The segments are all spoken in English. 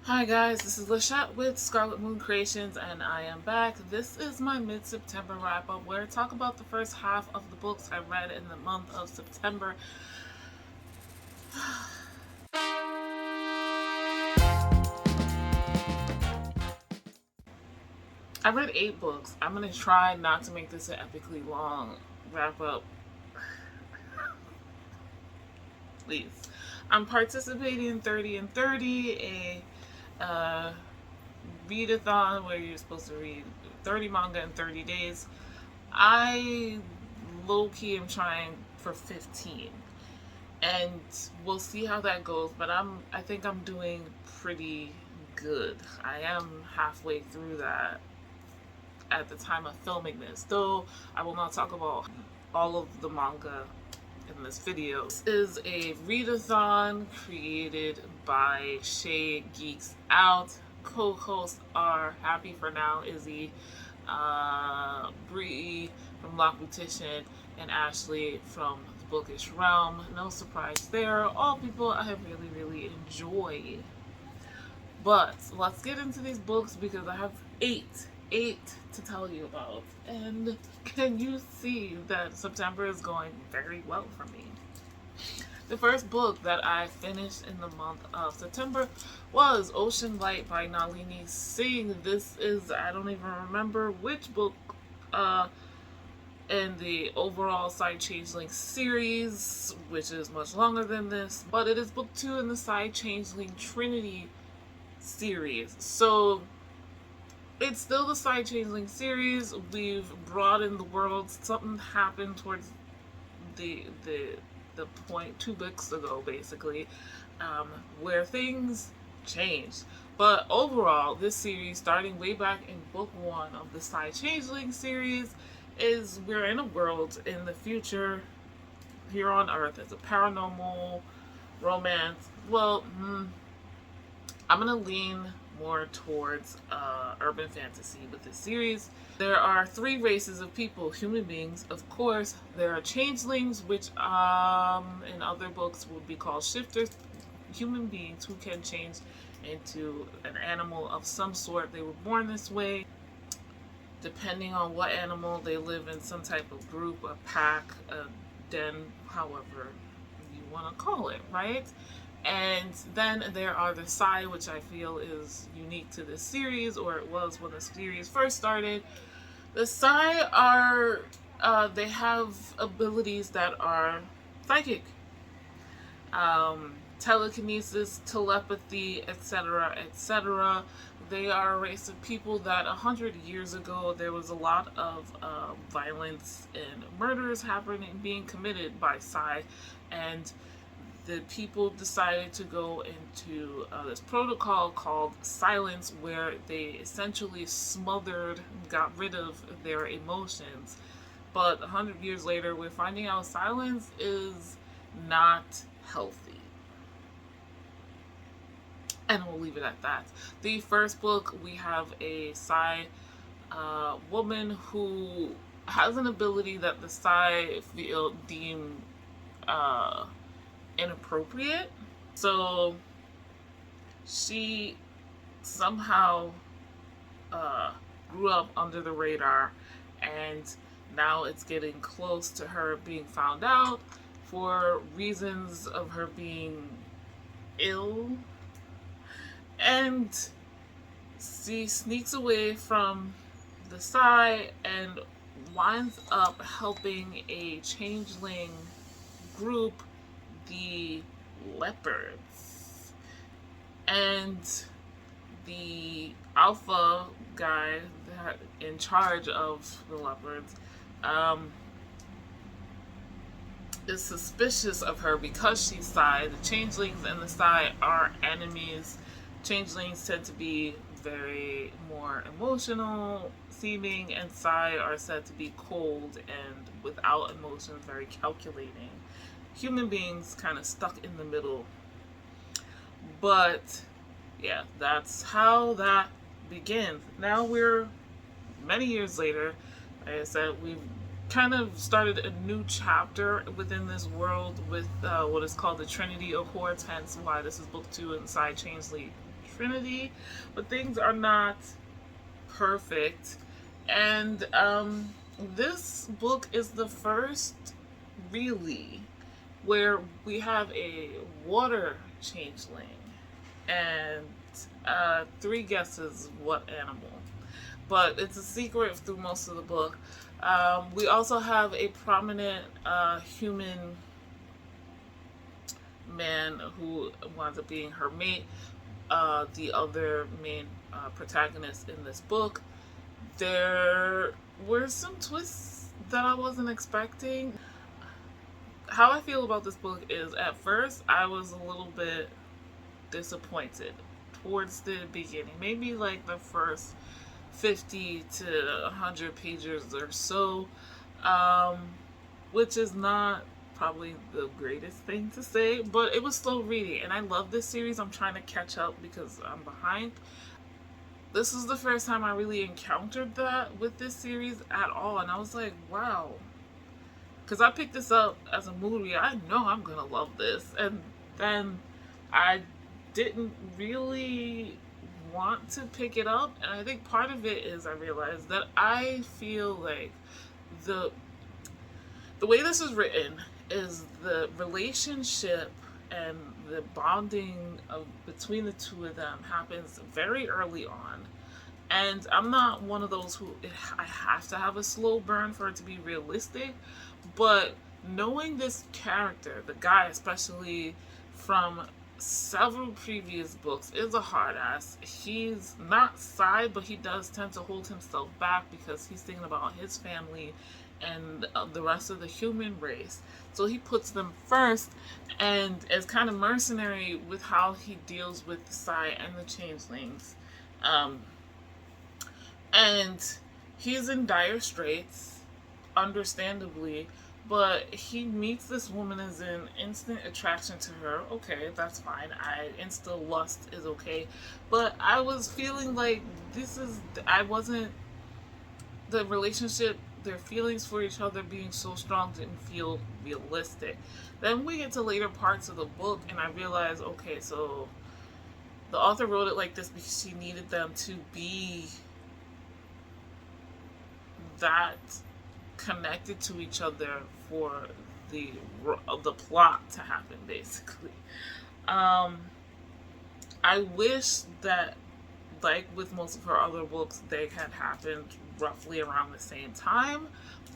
Hi guys, this is Lashette with Scarlet Moon Creations and I am back. This is my mid-September wrap-up where I talk about the first half of the books I read in the month of September. I read 8 books. I'm going to try not to make this an epically long wrap-up. Please. I'm participating in 30 and 30, a readathon where you're supposed to read 30 manga in 30 days. I low-key am trying for 15, and we'll see how that goes, but I think I'm doing pretty good. I am halfway through that at the time of filming this, though I will not talk about all of the manga in this video. This is a readathon created by Shay Geeks Out. Co-hosts are Happy for Now, Izzy, Bree from Lock Beautician, and Ashley from the Bookish Realm. No surprise there. All people I really enjoy. But let's get into these books because I have eight to tell you about. And can you see that September is going very well for me? The first book that I finished in the month of September was Ocean Light by Nalini Singh. This is, I don't even remember which book in the overall Side Changeling series, which is much longer than this, but it is book 2 in the Side Changeling Trinity series. So it's still the Side Changeling series. We've broadened the world. Something happened towards the point 2 books ago, basically, where things changed. But overall, this series, starting way back in book 1 of the Side Changeling series, is we're in a world in the future here on Earth. It's a paranormal romance. Well, I'm gonna lean more towards urban fantasy with this series. There are 3 races of people, human beings, of course. There are changelings, which in other books would be called shifters, human beings who can change into an animal of some sort. They were born this way. Depending on what animal, they live in some type of group, a pack, a den, however you want to call it, right? And then there are the Sai, which I feel is unique to this series, or it was when the series first started. The Sai are, they have abilities that are psychic. Telekinesis, telepathy, etc., etc. They are a race of people that 100 years ago there was a lot of violence and murders happening, being committed by Sai, and the people decided to go into this protocol called silence, where they essentially smothered, got rid of their emotions. But 100 years later, we're finding out silence is not healthy. And we'll leave it at that. The first book, we have a Sai woman who has an ability that the Sai feel deem inappropriate. So she somehow grew up under the radar, and now it's getting close to her being found out for reasons of her being ill. And she sneaks away from the Sai and winds up helping a changeling group, the leopards. And the alpha guy in charge of the leopards is suspicious of her because she's Sai. The changelings and the Sai are enemies. Changelings tend to be very more emotional seeming, and Sai are said to be cold and without emotions, very calculating. Human beings kind of stuck in the middle. But yeah, that's how that begins. Now we're many years later. Like I said, we've kind of started a new chapter within this world with what is called the Trinity Accords, hence why this is book 2 in Side Changeling Trinity, but things are not perfect. And this book is the first, really, where we have a water changeling and three guesses what animal. But it's a secret through most of the book. We also have a prominent human man who winds up being her mate, the other main protagonist in this book. There were some twists that I wasn't expecting. How I feel about this book is, at first I was a little bit disappointed towards the beginning, maybe like the first 50 to 100 pages or so, which is not probably the greatest thing to say, but it was slow reading, and I love this series. I'm trying to catch up because I'm behind. This is the first time I really encountered that with this series at all, and I was like, wow. Because I picked this up as a movie. I know I'm going to love this. And then I didn't really want to pick it up. And I think part of it is I realized that I feel like the way this is written is the relationship and the bonding between the two of them happens very early on. And I'm not one of those who I have to have a slow burn for it to be realistic. But knowing this character, the guy especially from several previous books, is a hard ass. He's not side, but he does tend to hold himself back because he's thinking about his family and the rest of the human race. So he puts them first and is kind of mercenary with how he deals with the Psy and the Changelings. And he's in dire straits, understandably, but he meets this woman as an instant attraction to her. Okay, that's fine. Insta lust is okay. But I was feeling like the relationship, their feelings for each other being so strong didn't feel realistic. Then we get to later parts of the book and I realized, okay, so the author wrote it like this because she needed them to be that connected to each other for the plot to happen, basically. I wish that, like with most of her other books, they had happened roughly around the same time,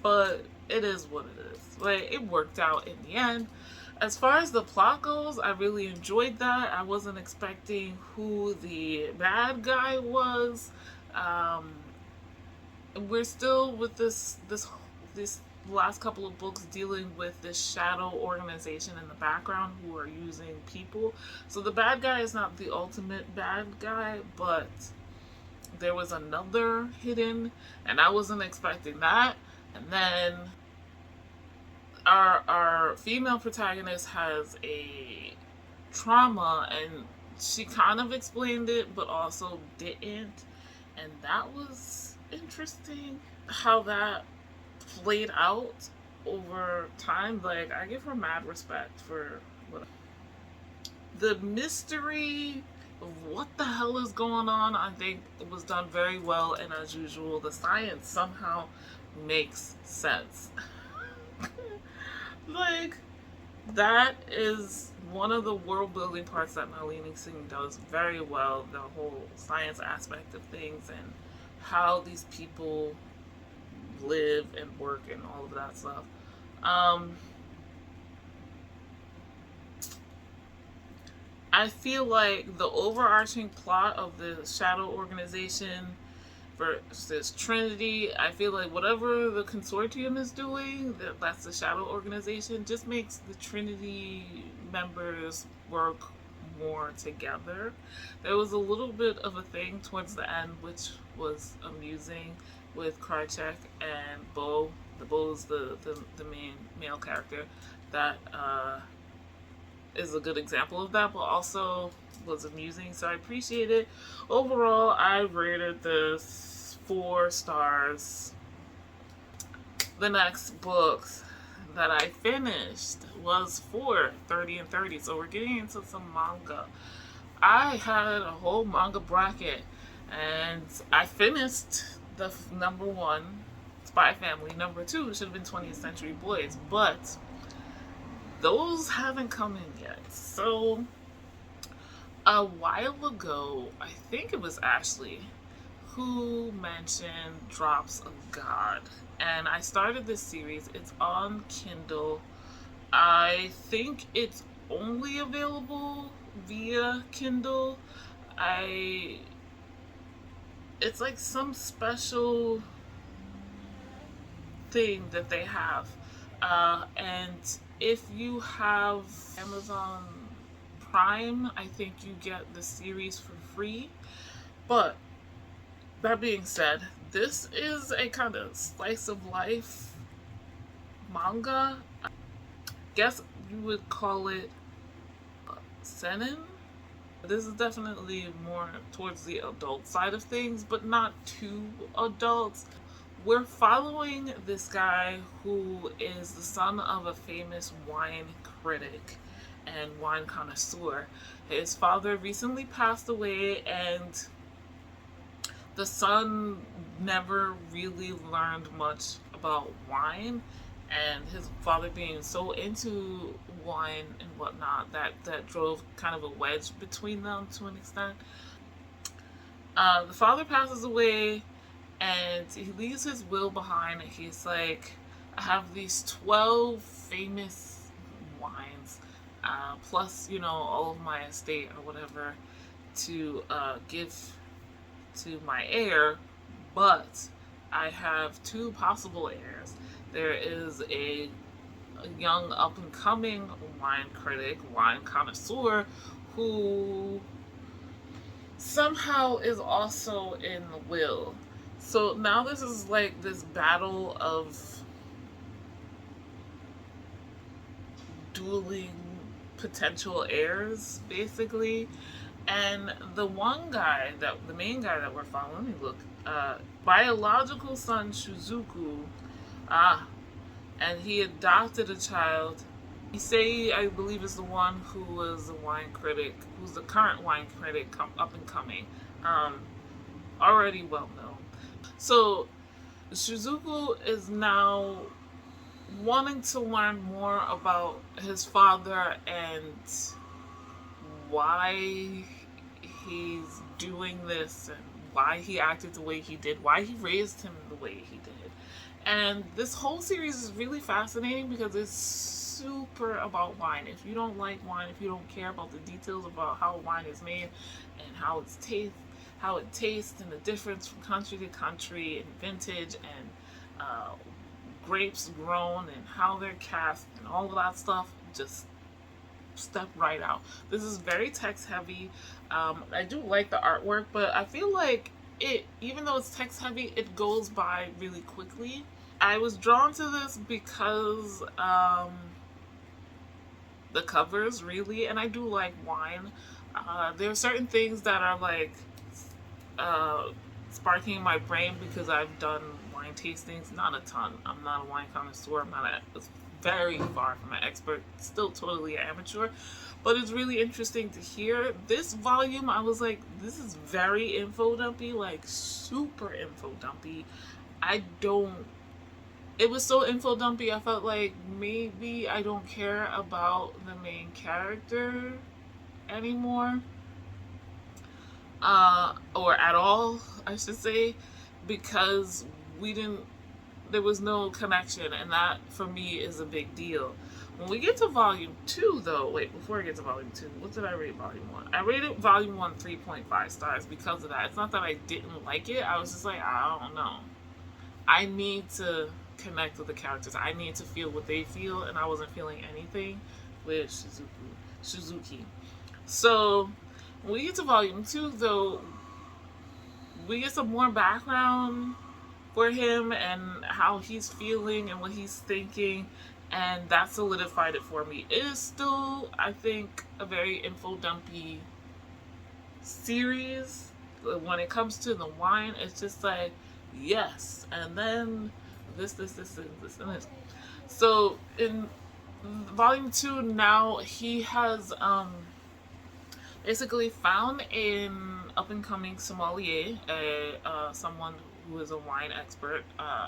but it is what it is. Like, it worked out in the end. As far as the plot goes, I really enjoyed that. I wasn't expecting who the bad guy was. We're still with this last couple of books dealing with this shadow organization in the background who are using people. So the bad guy is not the ultimate bad guy, but there was another hidden, and I wasn't expecting that. And then our female protagonist has a trauma, and she kind of explained it, but also didn't. And that was interesting how that played out over time. Like, I give her mad respect for the mystery of what the hell is going on. I think it was done very well, and as usual, the science somehow makes sense. Like, that is one of the world building parts that Nalini Singh does very well, the whole science aspect of things and how these people live and work and all of that stuff. I feel like the overarching plot of the Shadow Organization versus Trinity, I feel like whatever the consortium is doing, that's the Shadow Organization, just makes the Trinity members work more together. There was a little bit of a thing towards the end which was amusing with Krychek and Bo. Bo's the main male character. That is a good example of that, but also was amusing, so I appreciate it. Overall, I rated this 4 stars. The next book that I finished was for 30 and 30, so we're getting into some manga. I had a whole manga bracket, and I finished the number one, Spy Family. Number two should have been 20th Century Boys, but those haven't come in yet. So a while ago, I think it was Ashley who mentioned Drops of God, and I started this series. It's on Kindle. I think it's only available via Kindle. I it's like some special thing that they have. And if you have Amazon Prime, I think you get the series for free. But that being said, this is a kind of slice of life manga. I guess you would call it seinen. This is definitely more towards the adult side of things, but not too adult. We're following this guy who is the son of a famous wine critic and wine connoisseur. His father recently passed away, and the son never really learned much about wine. And his father being so into wine and whatnot, that drove kind of a wedge between them to an extent. The father passes away, and he leaves his will behind. And he's like, I have these 12 famous wines, plus, all of my estate or whatever, to give to my heir, but I have two possible heirs. There is a young up and coming wine critic, wine connoisseur, who somehow is also in the will. So now this is like this battle of dueling potential heirs, basically. And the main guy that we're following, let me look, biological son Shizuku, and he adopted a child. Issei, I believe, is the one who was a wine critic, who's the current wine critic, up and coming, already well known. So Shizuku is now wanting to learn more about his father and why he's doing this and why he acted the way he did, why he raised him the way he did. And this whole series is really fascinating because it's super about wine. If you don't like wine, if you don't care about the details about how wine is made and how it tastes and the difference from country to country and vintage and grapes grown and how they're cast and all of that stuff, just step right out. This is very text heavy. I do like the artwork, but I feel like even though it's text heavy, it goes by really quickly. I was drawn to this because the covers, really, and I do like wine. There are certain things that are like sparking in my brain because I've done wine tastings, not a ton. I'm not a wine connoisseur. I'm not very far from an expert, still totally amateur, but it's really interesting to hear. This volume, I was like, this is very info dumpy, like super info dumpy. It was so info dumpy, I felt like maybe I don't care about the main character anymore. Or at all, I should say, because there was no connection, and that for me is a big deal. When we get to volume 2, though, before I get to volume 2, what did I rate volume 1? I rated volume 1 3.5 stars because of that. It's not that I didn't like it, I was just like, I don't know. I need to connect with the characters. I need to feel what they feel, and I wasn't feeling anything with Shizuki. So, when we get to volume 2, though, we get some more background for him and how he's feeling and what he's thinking, and that solidified it for me. It is still, I think, a very info dumpy series. When it comes to the wine, it's just like, yes, and then this, and this. So in volume 2 now, he has Basically, found an up-and-coming sommelier, someone who is a wine expert.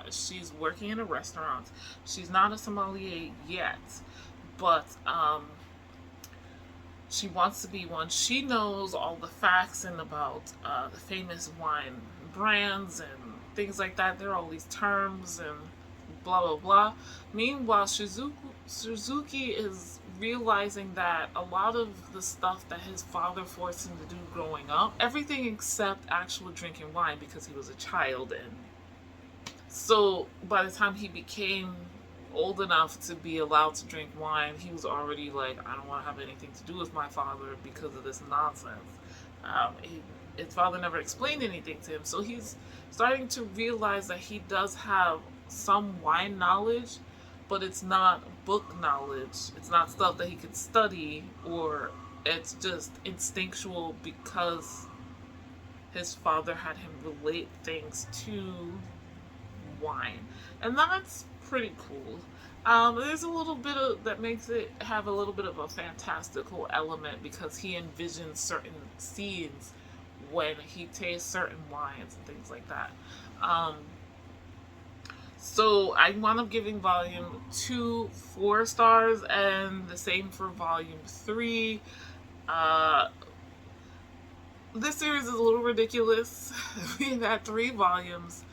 She's working in a restaurant. She's not a sommelier yet, but she wants to be one. She knows all the facts and about the famous wine brands and things like that. There are all these terms and blah blah blah. Meanwhile, Suzuki is realizing that a lot of the stuff that his father forced him to do growing up, everything except actual drinking wine because he was a child, and so by the time he became old enough to be allowed to drink wine, he was already like, I don't want to have anything to do with my father because of this nonsense. His father never explained anything to him, so he's starting to realize that he does have some wine knowledge, but it's not book knowledge. It's not stuff that he could study, or it's just instinctual because his father had him relate things to wine. And that's pretty cool. There's a little bit of that makes it have a little bit of a fantastical element because he envisions certain scenes when he tastes certain wines and things like that. So I wound up giving volume 2 4 stars, and the same for volume 3. This series is a little ridiculous. We've had 3 volumes,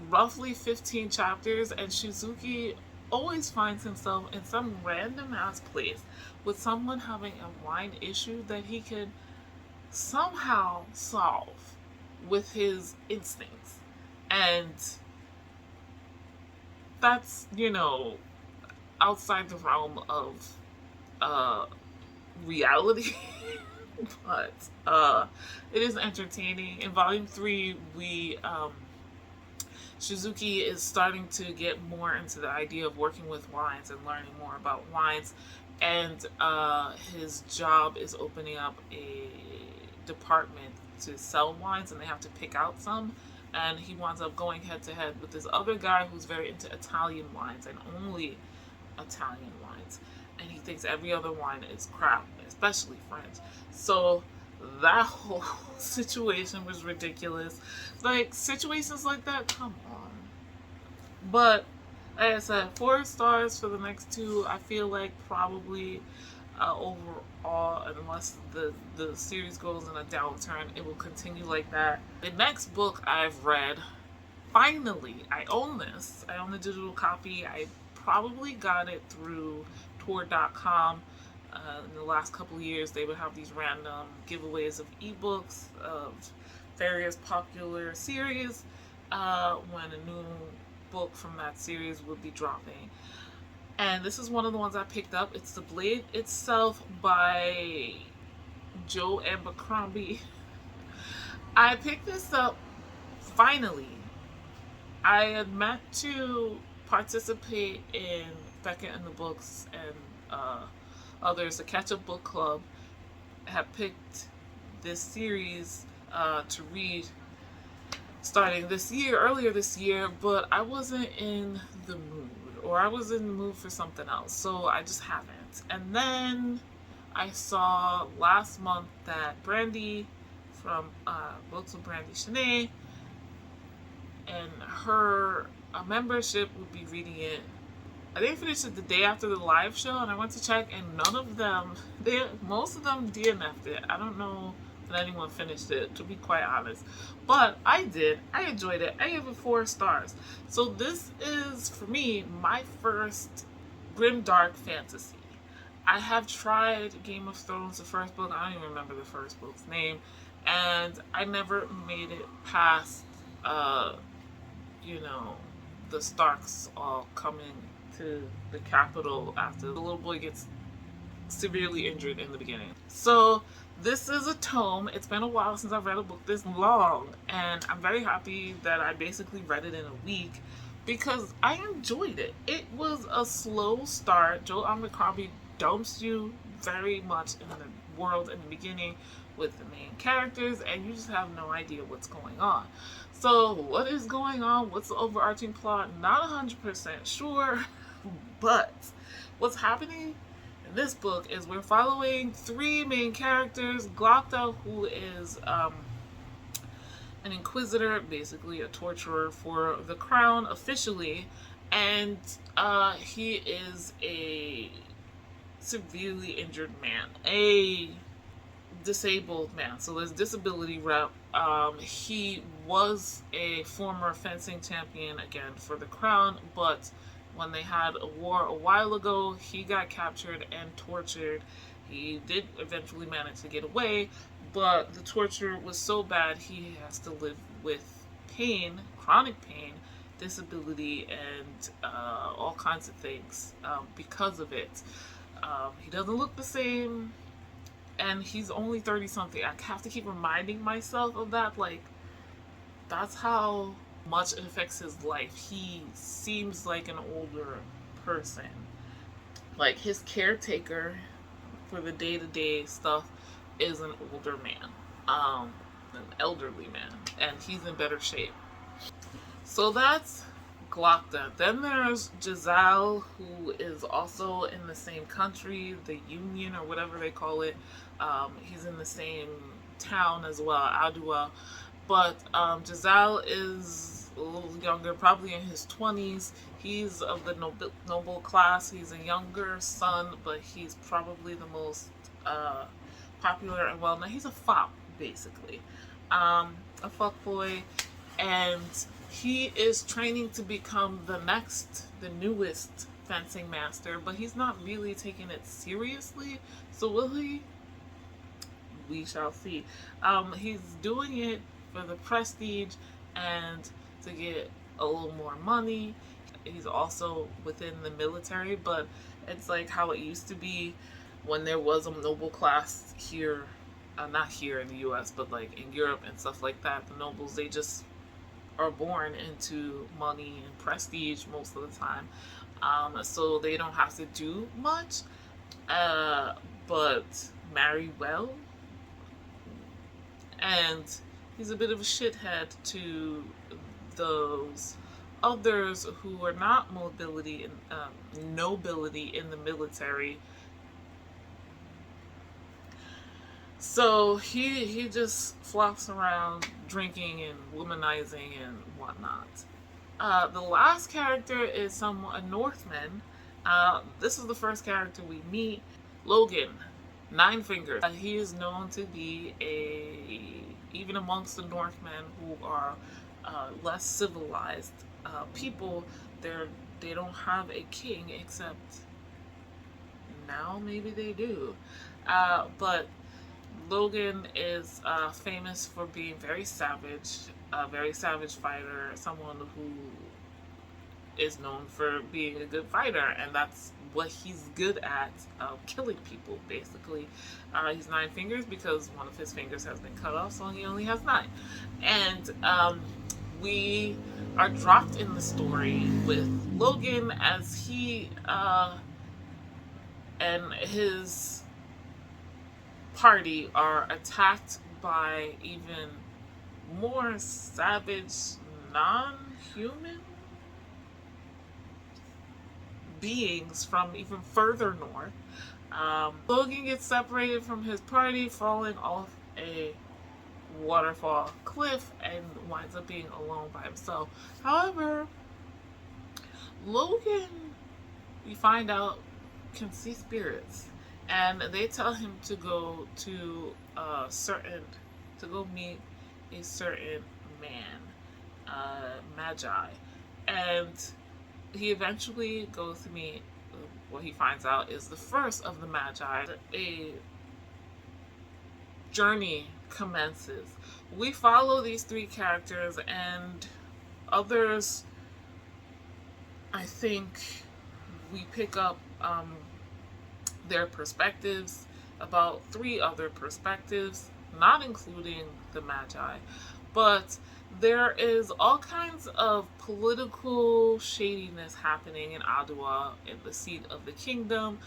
roughly 15 chapters, and Shizuki always finds himself in some random ass place with someone having a wine issue that he could somehow solve with his instincts. And that's, outside the realm of reality. But it is entertaining. In volume 3, Shizuki is starting to get more into the idea of working with wines and learning more about wines, and his job is opening up a department to sell wines, and they have to pick out some, and he winds up going head to head with this other guy who's very into Italian wines and only Italian wines, and he thinks every other wine is crap, especially French. So that whole situation was ridiculous. Like, situations like that, come on. But like I said, 4 stars for the next 2. I feel like probably overall, unless the series goes in a downturn, it will continue like that. The next book I've read, finally, I own this. I own the digital copy. I probably got it through Tor.com. In the last couple of years, they would have these random giveaways of ebooks of various popular series when a new book from that series would be dropping. And this is one of the ones I picked up. It's The Blade Itself by Joe Abercrombie. I picked this up finally. I had meant to participate in Beckett and the Books and others, the Catch Up Book Club, have picked this series to read starting earlier this year, but I wasn't in the mood, or I was in the mood for something else, so I just haven't. And then I saw last month that Brandy from Books with Brandy Shanae and her membership would be reading it. I didn't finish it the day after the live show, and I went to check, and none of them, most of them DNF'd it. I don't know that anyone finished it, to be quite honest. But I did. I enjoyed it. I gave it 4 stars. So this is, for me, my first grimdark fantasy. I have tried Game of Thrones, the first book. I don't even remember the first book's name. And I never made it past, the Starks all coming to the capital after the little boy gets severely injured in the beginning. So this is a tome. It's been a while since I've read a book this long, and I'm very happy that I basically read it in a week because I enjoyed it. It was a slow start. Joe Abercrombie dumps you very much in the world in the beginning with the main characters, and you just have no idea what's going on. So what is going on? What's the overarching plot? Not 100% sure, but what's happening in this book is we're following three main characters. Glocta, who is an inquisitor, basically a torturer for the crown officially, and he is a severely injured man, a disabled man. So there's disability rep. He was a former fencing champion again for the crown, but when they had a war a while ago, he got captured and tortured. He did eventually manage to get away, but the torture was so bad he has to live with pain, chronic pain, disability, and all kinds of things because of it. He doesn't look the same, and he's only 30 something. I have to keep reminding myself of that. Like, that's how much it affects his life. He seems like an older person. Like, his caretaker for the day-to-day stuff is an older man, an elderly man, and he's in better shape. So that's Glocta. Then there's Giselle, who is also in the same country, the Union or whatever they call it. He's in the same town as well, Adua. But Giselle is a little younger, probably in his 20s. He's of the noble class. He's a younger son, but he's probably the most popular and well-known. He's a fop, basically. A fuckboy. And he is training to become the newest fencing master, but he's not really taking it seriously. So will he? We shall see. He's doing it for the prestige and to get a little more money. He's also within the military, but it's like how it used to be when there was a noble class here, not here in the US, but like in Europe and stuff like that. The nobles, they just are born into money and prestige most of the time. So they don't have to do much, but marry well. And he's a bit of a shithead to those others who are not nobility in the military. So he just flops around drinking and womanizing and whatnot. The last character is a Northman. This is the first character we meet, Logan, Nine Fingers. He is known to be even amongst the Northmen who are less civilized people, they don't have a king, except now maybe they do. But Logan is famous for being very savage, a very savage fighter, someone who is known for being a good fighter, and that's what he's good at, killing people, basically. He's Nine Fingers because one of his fingers has been cut off, so he only has 9. And we are dropped in the story with Logan as he and his party are attacked by even more savage, non-human beings from even further north. Logan gets separated from his party, falling off a waterfall cliff, and winds up being alone by himself. However, Logan, we find out, can see spirits, and they tell him to go to meet a certain man, Magi, and he eventually goes to meet what he finds out is the first of the Magi. A journey commences. We follow these 3 characters, and others, I think we pick up their perspectives, about 3 other perspectives, not including the Magi. But there is all kinds of political shadiness happening in Adua, in the seat of the kingdom,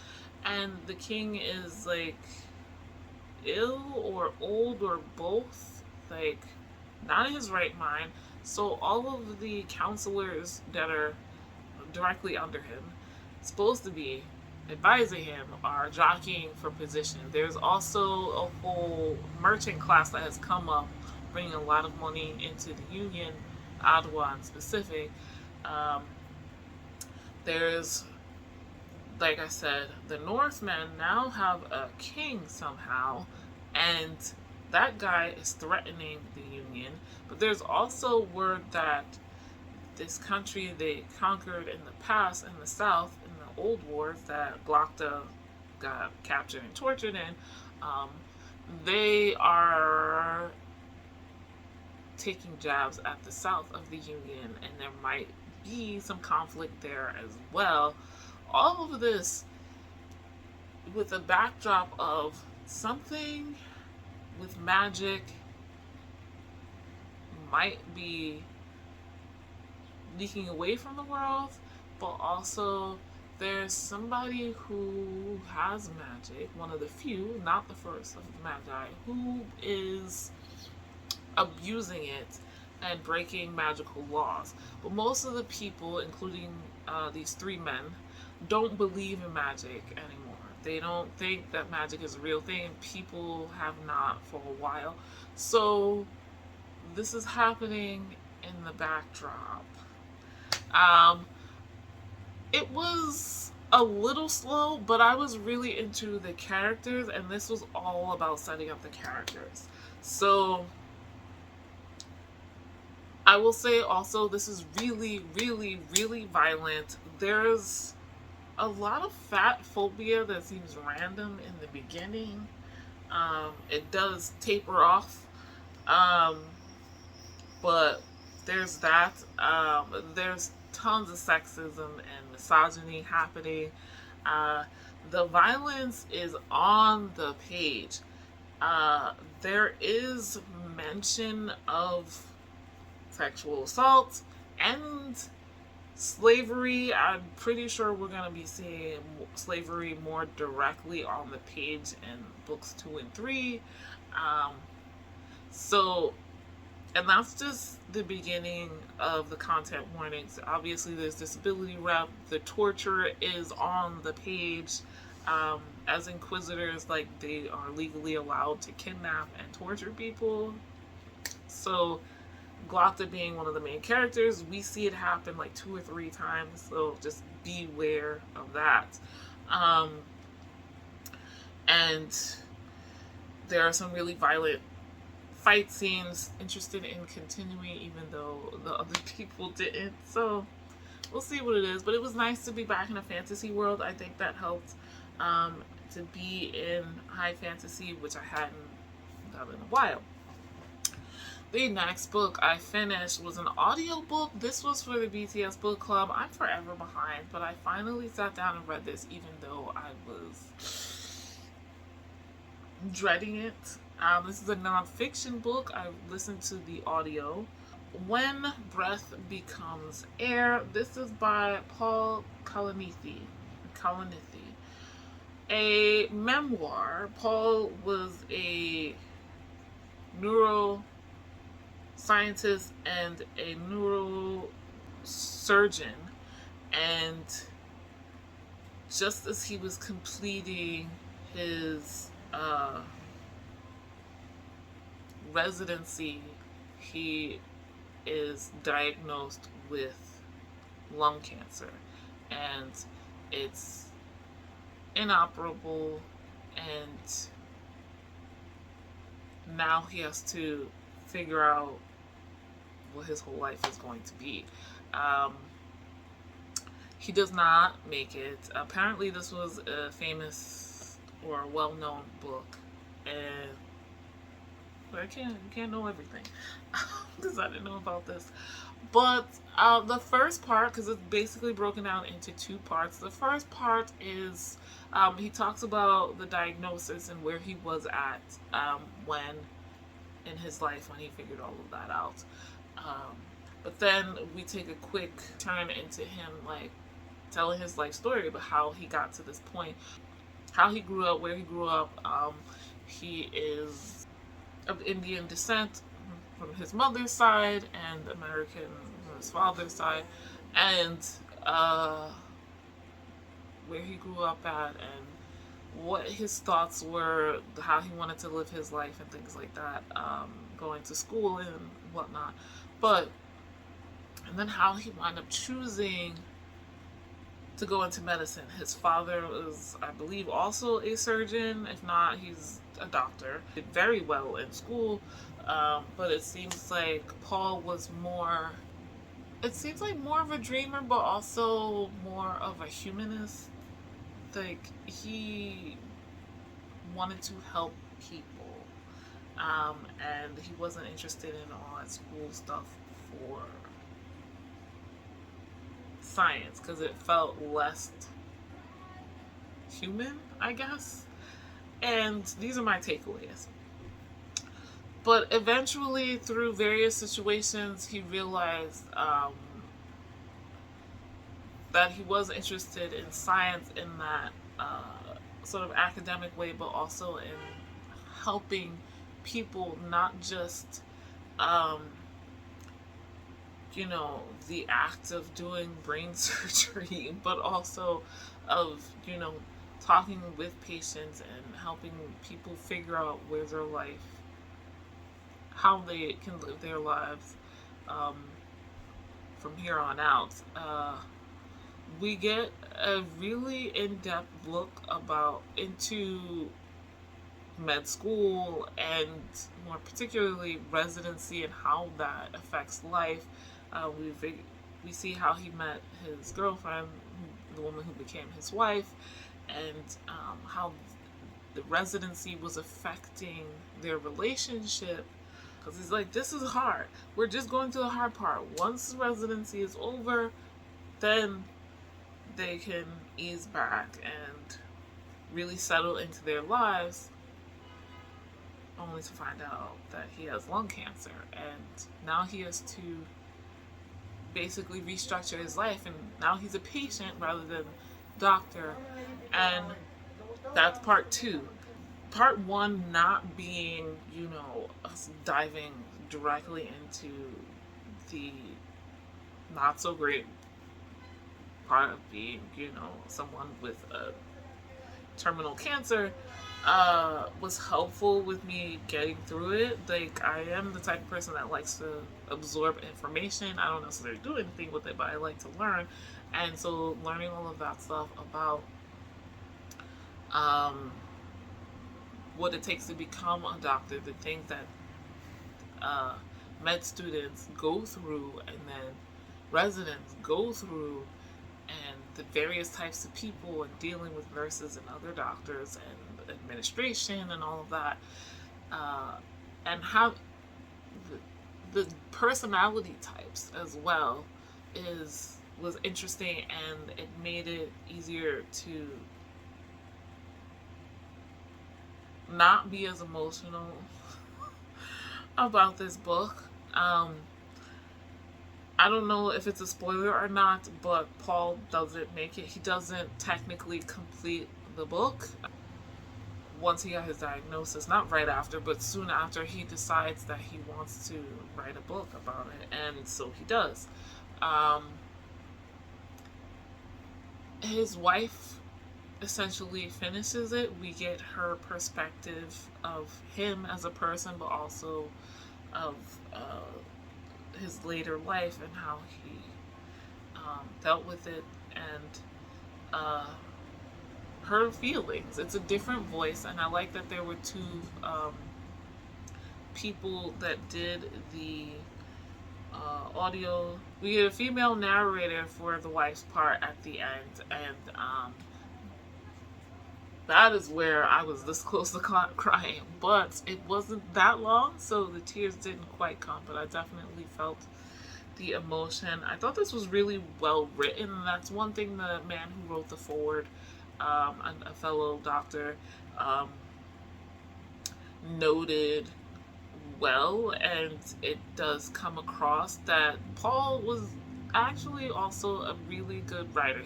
and the king is like ill or old or both, like not in his right mind. So all of the counselors that are directly under him, supposed to be advising him are jockeying for position. There's also a whole merchant class that has come up, bringing a lot of money into the Union, Ottawa in specific. Um, there's, like I said, the Northmen now have a king somehow, and that guy is threatening the Union. But there's also word that this country they conquered in the past in the South in the old wars that Glocta got captured and tortured in, um, they are taking jabs at the South of the Union, and there might be some conflict there as well. All of this with a backdrop of something with magic might be leaking away from the world, but also there's somebody who has magic, one of the few, not the first of the Magi, who is abusing it and breaking magical laws. But most of the people, including these three men, don't believe in magic anymore. They don't think that magic is a real thing. People have not for a while. So this is happening in the backdrop. Um, it was a little slow, but I was really into the characters, and this was all about setting up the characters. So I will say also, this is really, really, really violent. There's a lot of fat phobia that seems random in the beginning. It does taper off, um, but there's that. There's tons of sexism and misogyny happening. Uh, the violence is on the page. There is mention of sexual assault and slavery. I'm pretty sure we're going to be seeing slavery more directly on the page in books 2 and 3. So, and that's just the beginning of the content warnings. Obviously, there's disability rep. The torture is on the page. As inquisitors, like, they are legally allowed to kidnap and torture people. So Glocta being one of the main characters, we see it happen like 2 or 3 times, so just beware of that. And there are some really violent fight scenes. Interested in continuing, even though the other people didn't. So we'll see what it is. But it was nice to be back in a fantasy world. I think that helped, to be in high fantasy, which I hadn't done in a while. The next book I finished was an audiobook. This was for the BTS book club. I'm forever behind, but I finally sat down and read this, even though I was dreading it. This is a nonfiction book. I listened to the audio. When Breath Becomes Air. This is by Paul Kalanithi. A memoir. Paul was a neuroscientist and a neurosurgeon, and just as he was completing his residency, he is diagnosed with lung cancer, and it's inoperable, and now he has to figure out what his whole life is going to be. He does not make it. Apparently this was a famous or well-known book, and I can't know everything because I didn't know about this. But the first part, because it's basically broken down into 2 parts. The first part is he talks about the diagnosis and where he was at when in his life when he figured all of that out. But then we take a quick turn into him like telling his life story about how he got to this point, how he grew up, where he grew up. He is of Indian descent from his mother's side and American from his father's side, and where he grew up at and what his thoughts were, how he wanted to live his life and things like that, going to school and whatnot. But, and then how he wound up choosing to go into medicine. His father was, I believe, also a surgeon. If not, he's a doctor. Did very well in school, but it seems like Paul was more. It seems like more of a dreamer, but also more of a humanist. Like he wanted to help people, and he wasn't interested in all that school stuff for science because it felt less human, I guess. And these are my takeaways. But eventually, through various situations, he realized that he was interested in science in that sort of academic way, but also in helping people, not just, you know, the act of doing brain surgery, but also of, you know, talking with patients and helping people figure out where their life, how they can live their lives from here on out. We get a really in-depth look into med school and more particularly residency and how that affects life. We see how he met his girlfriend, the woman who became his wife, and how the residency was affecting their relationship. Because he's like, this is hard. We're just going through the hard part. Once residency is over, then they can ease back and really settle into their lives, only to find out that he has lung cancer. And now he has to basically restructure his life, and now he's a patient rather than doctor. And that's part two. Part one not being, you know, us diving directly into the not so great part of being, you know, someone with a terminal cancer, was helpful with me getting through it. Like, I am the type of person that likes to absorb information. I don't necessarily do anything with it, but I like to learn. And so learning all of that stuff about what it takes to become a doctor, the things that med students go through and then residents go through, and the various types of people and dealing with nurses and other doctors and administration and all of that, and how the personality types as well was interesting, and it made it easier to not be as emotional about this book. I don't know if it's a spoiler or not, but Paul doesn't make it. He doesn't technically complete the book. Once he got his diagnosis, not right after, but soon after, he decides that he wants to write a book about it, and so he does. His wife essentially finishes it. We get her perspective of him as a person, but also of his later life and how he dealt with it, and her feelings. It's a different voice, and I like that there were two people that did the audio. We get a female narrator for the wife's part at the end, and that is where I was this close to crying, but it wasn't that long, so the tears didn't quite come, but I definitely felt the emotion. I thought this was really well written, and that's one thing the man who wrote the foreword, a fellow doctor, noted well, and it does come across that Paul was actually also a really good writer.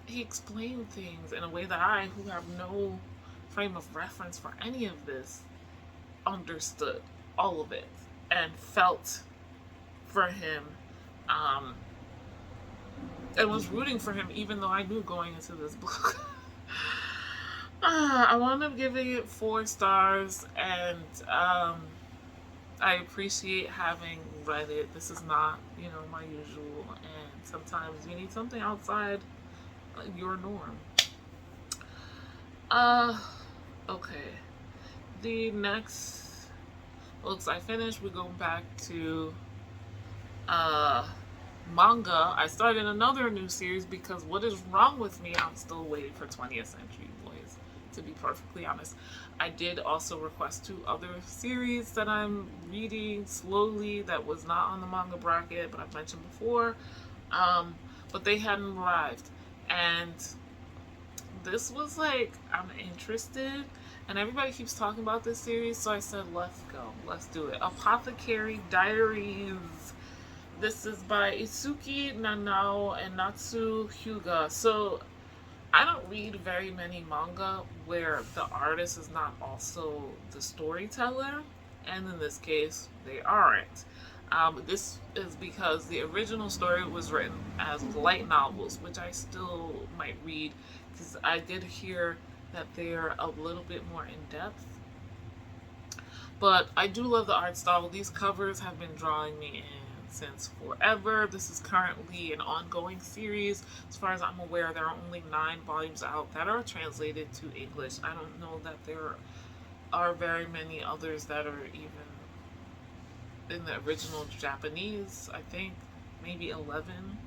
He explained things in a way that I, who have no frame of reference for any of this, understood all of it and felt for him. and was rooting for him even though I knew going into this book. I wound up giving it 4 stars, and I appreciate having read it. This is not, my usual, and sometimes you need something outside your norm. Okay. The next books I finished, we're going back to manga. I started another new series because what is wrong with me? I'm still waiting for 20th Century Boys, to be perfectly honest. I did also request 2 other series that I'm reading slowly that was not on the manga bracket, but I've mentioned before. But they hadn't arrived. And this was like, I'm interested. And everybody keeps talking about this series, so I said, let's go. Let's do it. Apothecary Diaries. This is by Itsuki Nanao and Natsu Hyuga. So I don't read very many manga where the artist is not also the storyteller, and in this case, they aren't. This is because the original story was written as light novels, which I still might read because I did hear that they're a little bit more in depth. But I do love the art style. These covers have been drawing me in since forever. This is currently an ongoing series. As far as I'm aware, there are only 9 volumes out that are translated to English. I don't know that there are very many others that are even in the original Japanese. I think maybe 11.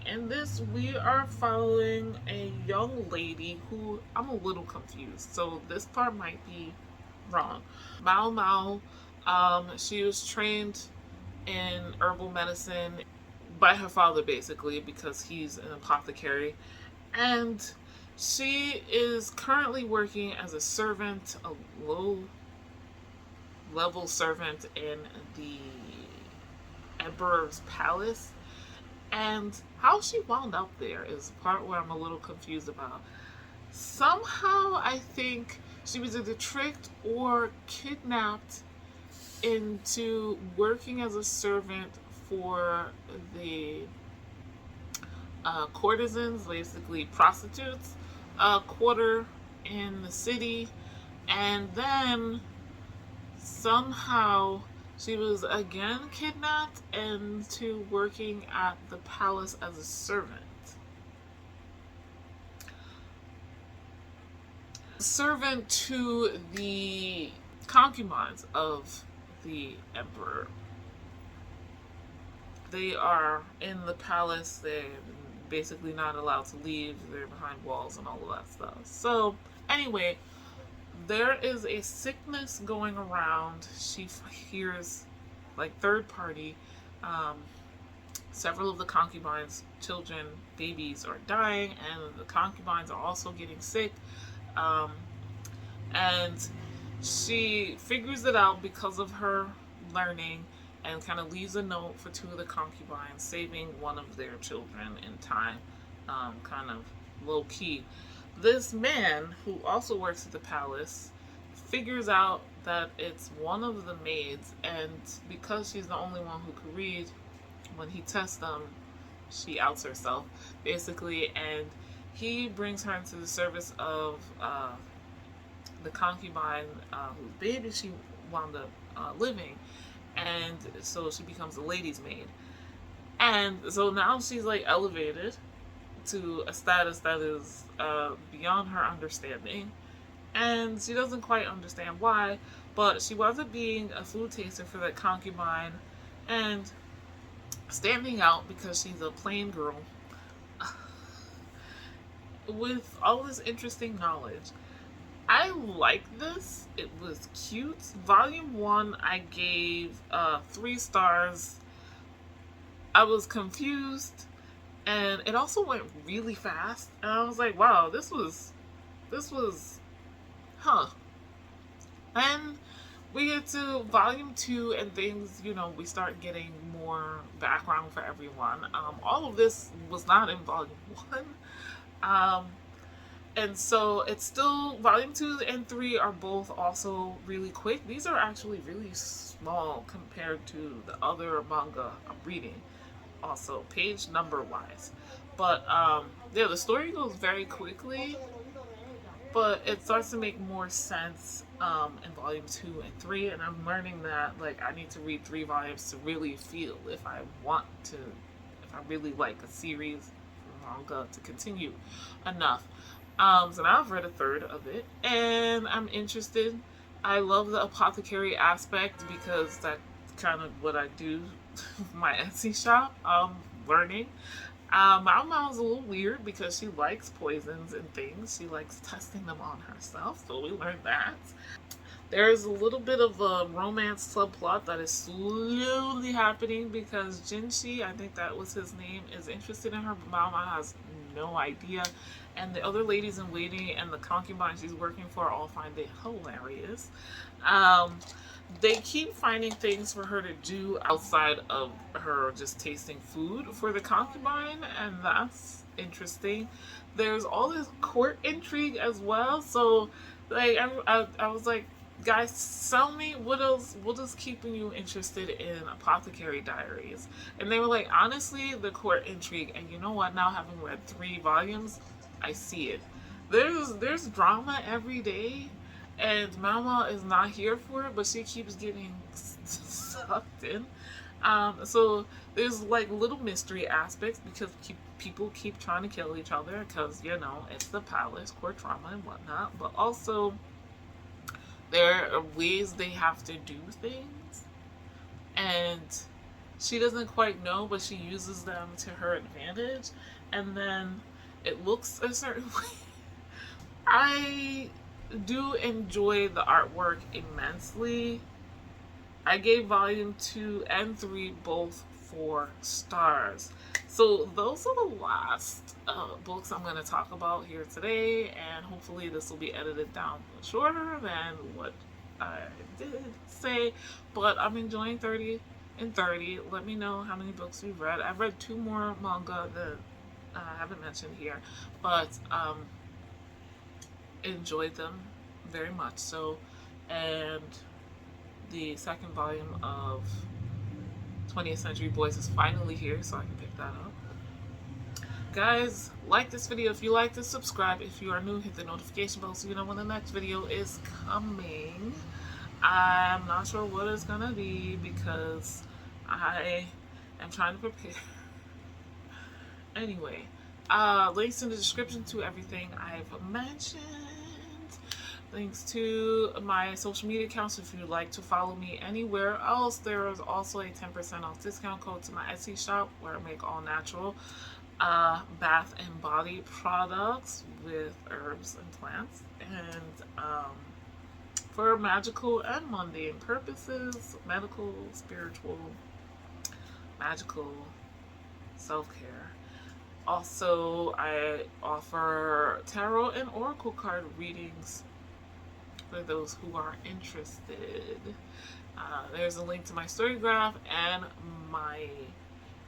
In this, we are following a young lady who I'm a little confused, so this part might be wrong. Mao Mao, she was trained in herbal medicine by her father, basically, because he's an apothecary, and she is currently working as a servant, a low-level servant in the Emperor's palace. And how she wound up there is the part where I'm a little confused about. Somehow I think she was either tricked or kidnapped into working as a servant for the courtesans, basically prostitutes, quarter in the city. And then somehow she was again kidnapped into working at the palace as a servant. Servant to the concubines of the emperor. They are in the palace. They're basically not allowed to leave. They're behind walls and all of that stuff. So, anyway, there is a sickness going around. She hears, like, third party, several of the concubines, children, babies are dying, and the concubines are also getting sick. And she figures it out because of her learning and kind of leaves a note for 2 of the concubines, saving one of their children in time, kind of low key. This man, who also works at the palace, figures out that it's one of the maids, and because she's the only one who could read, when he tests them, she outs herself, basically, and he brings her into the service of the concubine whose baby she wound up living, and so she becomes a lady's maid. And so now she's like elevated to a status that is beyond her understanding, and she doesn't quite understand why, but she winds up being a food taster for that concubine and standing out because she's a plain girl with all this interesting knowledge. I like this. It was cute. Volume 1 I gave 3 stars. I was confused, and it also went really fast, and I was like, wow, this was and we get to volume 2 and things, we start getting more background for everyone. All of this was not in volume 1. And so it's still, volume 2 and 3 are both also really quick. These are actually really small compared to the other manga I'm reading. also, page number wise. But yeah, the story goes very quickly, but it starts to make more sense in volume 2 and 3, and I'm learning that like I need to read 3 volumes to really feel if I want to, if I really like a series manga to continue enough. So now I've read a third of it, and I'm interested. I love the apothecary aspect because that's kind of what I do my Etsy shop. Learning. Mao is a little weird because she likes poisons and things. She likes testing them on herself, so we learned that. There's a little bit of a romance subplot that is slowly happening because Jinshi, I think that was his name, is interested in her, but Mama has no idea. And the other ladies in waiting and the concubine she's working for all find it hilarious. They keep finding things for her to do outside of her just tasting food for the concubine, and that's interesting. There's all this court intrigue as well, so like I was like, guys, tell me what is keeping you interested in Apothecary Diaries? And they were like, honestly, the court intrigue. And you know what, now having read 3 volumes, I see it. There's drama every day, and Mama is not here for it, but she keeps getting sucked in. So there's like little mystery aspects because people keep trying to kill each other because, you know, it's the palace, court drama and whatnot. But also there are ways they have to do things, and she doesn't quite know, but she uses them to her advantage, and then it looks a certain way. I do enjoy the artwork immensely. I gave volume 2 and 3 both 4 stars. So those are the last books I'm going to talk about here today, and hopefully this will be edited down shorter than what I did say, but I'm enjoying 30 and 30. Let me know how many books you've read. I've read 2 more manga that I haven't mentioned here, but enjoyed them very much so. And the second volume of 20th Century Boys is finally here, so I can pick that up. Guys, like this video if you like this, subscribe. If you are new, hit the notification bell so you know when the next video is coming. I'm not sure what it's gonna be because I am trying to prepare. Anyway, links in the description to everything I've mentioned. Links to my social media accounts if you'd like to follow me anywhere else. There is also a 10% off discount code to my Etsy shop where I make all natural bath and body products with herbs and plants, and for magical and mundane purposes, medical, spiritual, magical, self-care. Also, I offer tarot and oracle card readings for those who are interested. There's a link to my Storygraph and my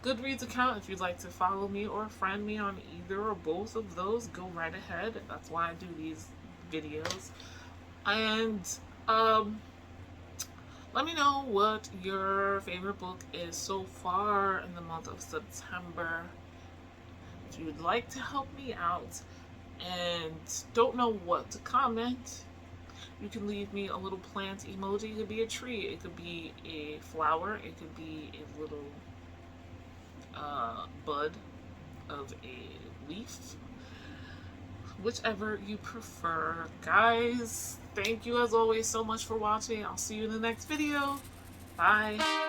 Goodreads account if you'd like to follow me or friend me on either or both of those. Go right ahead. That's why I do these videos. And let me know what your favorite book is so far in the month of September. If you would like to help me out and don't know what to comment, you can leave me a little plant emoji. It could be a tree, it could be a flower, it could be a little bud of a leaf, whichever you prefer. Guys, thank you as always so much for watching. I'll see you in the next video. Bye.